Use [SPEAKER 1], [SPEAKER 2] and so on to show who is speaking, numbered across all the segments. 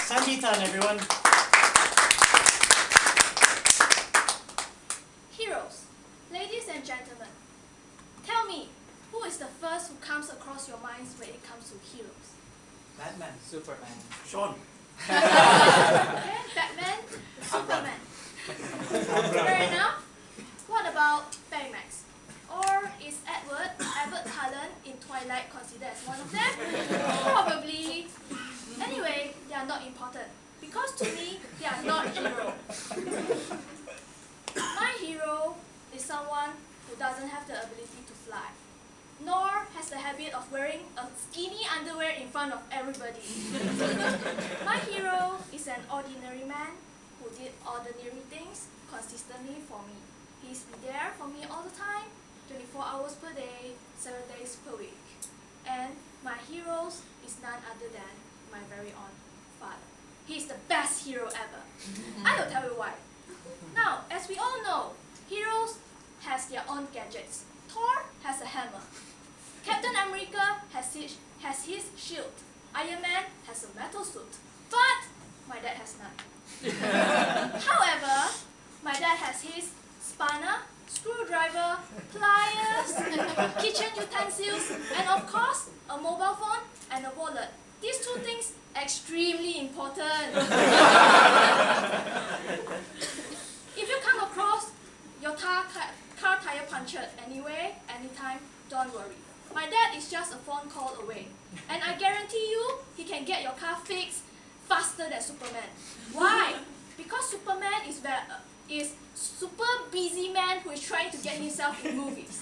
[SPEAKER 1] Sandy Tan, everyone.
[SPEAKER 2] Heroes. Ladies and gentlemen, tell me, who is the first who comes across your minds when it comes to heroes?
[SPEAKER 3] Batman.
[SPEAKER 1] Superman. Sean.
[SPEAKER 2] Okay, Batman, Superman. Fair enough. What about Baymax? Or is Edward Cullen in Twilight considered as one of them? Probably. Anyway, they are not important because to me, they are not heroes. My hero is someone who doesn't have the ability to fly, nor has the habit of wearing a skinny underwear in front of everybody. My hero is an ordinary man who did ordinary things consistently for me. He's there for me all the time, 24 hours per day, 7 days per week. And my hero is none other than my very own father. He's the best hero ever. I will tell you why. Now, as we all know, heroes has their own gadgets. Thor has a hammer. Captain America has his shield. Iron Man has a metal suit. But my dad has none. However, my dad has his spanner, screwdriver, pliers, kitchen utensils, and of course, a mobile phone and a wallet. These two things extremely important. If you come across your car tire punctured anyway, anytime, don't worry. My dad is just a phone call away. And I guarantee you, he can get your car fixed faster than Superman. Why? Because Superman is super busy man who is trying to get himself in movies.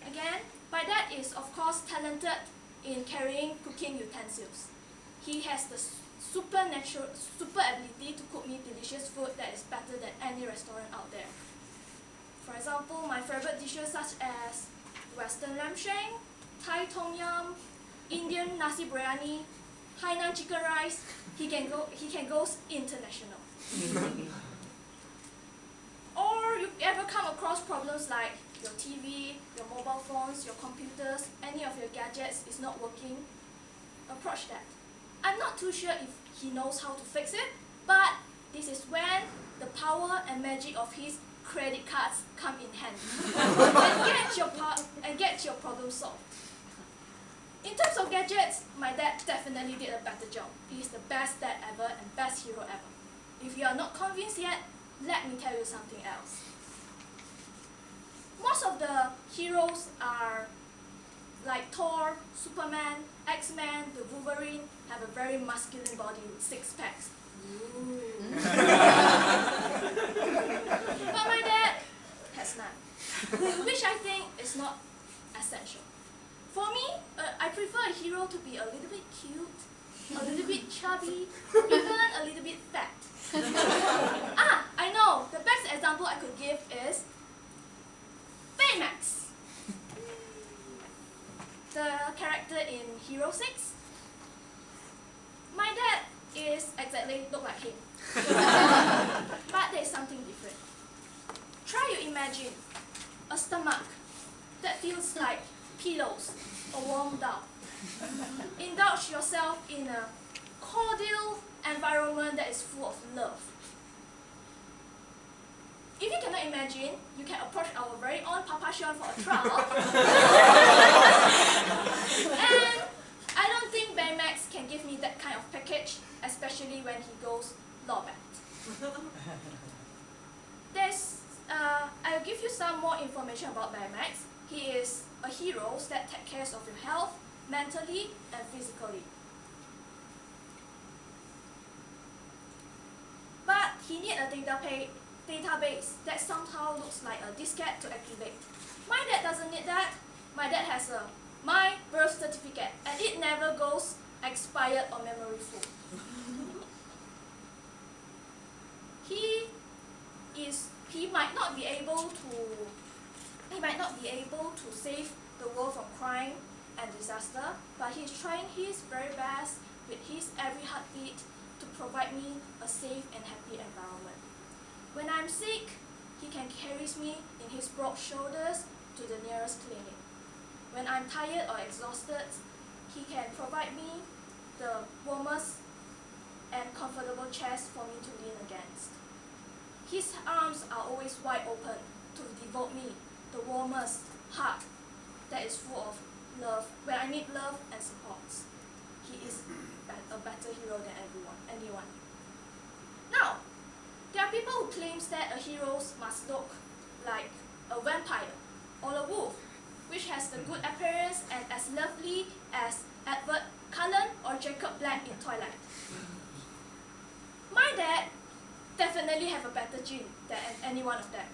[SPEAKER 2] Again, my dad is of course talented in carrying cooking utensils. He has the super ability to cook me delicious food that is better than any restaurant out there. For example, my favorite dishes such as Western lamb shank, Thai tom yum, Indian nasi biryani, Hainan chicken rice. He can go international. Or you ever come across problems like your TV, your mobile phones, your computers, any of your gadgets is not working, approach that. I'm not too sure if he knows how to fix it, but this is when the power and magic of his credit cards come in handy and get your problem solved. In terms of gadgets, my dad definitely did a better job. He is the best dad ever and best hero ever. If you are not convinced yet, let me tell you something else. Most of the heroes are like Thor, Superman, X-Men, the Wolverine, have a very masculine body with 6 packs. But my dad has none, which I think is not essential. For me, I prefer a hero to be a little bit cute, a little bit chubby, even a little bit fat. I know, the best example I could give is Baymax, the character in Hero 6. My dad is exactly look like him, but there's something different. Try to imagine a stomach that feels like pillows or warm down. Indulge yourself in a cordial environment that is full of love. If you cannot imagine, you can approach our very own Papa Sean for a trial. And I don't think Baymax can give me that kind of package, especially when he goes lawbat. I'll give you some more information about Baymax. He is a hero that takes care of your health, mentally and physically. But he needs a database that somehow looks like a diskette to activate. My dad doesn't need that. My dad has my birth certificate and it never goes expired or memory full. He might not be able to save the world from crime and disaster, but he's trying his very best with his every heartbeat to provide me a safe and happy environment. When I'm sick, he can carry me in his broad shoulders to the nearest clinic. When I'm tired or exhausted, he can provide me the warmest and comfortable chairs for me to lean against. His arms are always wide open to devote me the warmest hug that is full of love when I need love and support. He is a better hero than anyone. Now, there are people who claim that a hero must look like a vampire or a wolf, which has the good appearance and as lovely as Edward Cullen or Jacob Black in Twilight. My dad definitely have a better gene than any one of them.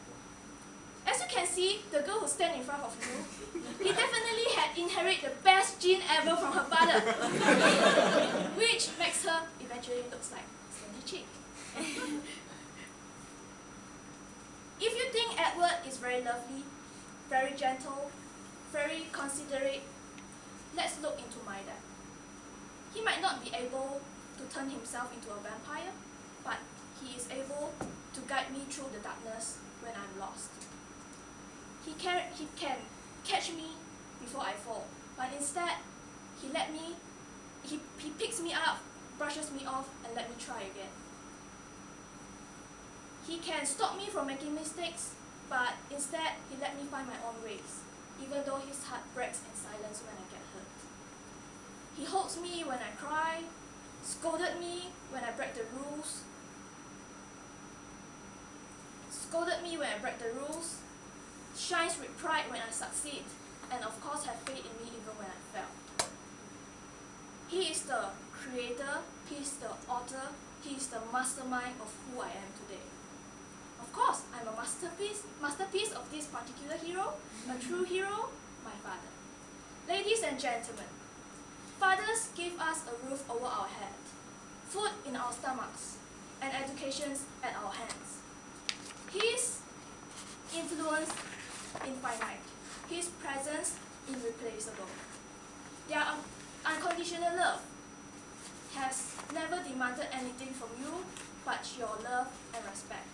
[SPEAKER 2] As you can see, the girl who stands in front of you, he definitely had inherited the best gene ever from her father, which makes her eventually looks like Sandy Chick. If you think Edward is very lovely, very gentle, very considerate, let's look into my dad. He might not be able to turn himself into a vampire, but he is able to guide me through the darkness when I'm lost. He can catch me before I fall, but instead he picks me up, brushes me off, and let me try again. He can stop me from making mistakes, but instead he let me find my own ways, even though his heart breaks in silence when I get hurt. He holds me when I cry, scolded me when I break the rules, shines with pride when I succeed, and of course have faith in me even when I fail. He is the creator, he is the author, he is the mastermind of who I am today. Of course, I'm a masterpiece of this particular hero, a true hero, my father. Ladies and gentlemen, fathers give us a roof over our head, food in our stomachs, and education at our hands. His influence infinite, his presence irreplaceable. Their unconditional love has never demanded anything from you but your love and respect.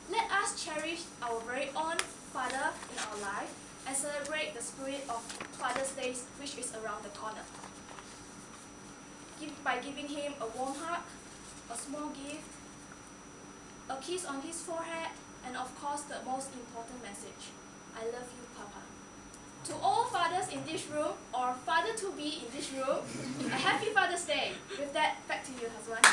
[SPEAKER 2] Let us cherish our very own father in our life and celebrate the spirit of Father's Day, which is around the corner. By giving him a warm hug, a small gift, a kiss on his forehead, and of course the most important message, I love you, Papa. To all fathers in this room, or father-to-be in this room, a happy Father's Day. With that, back to you, husband.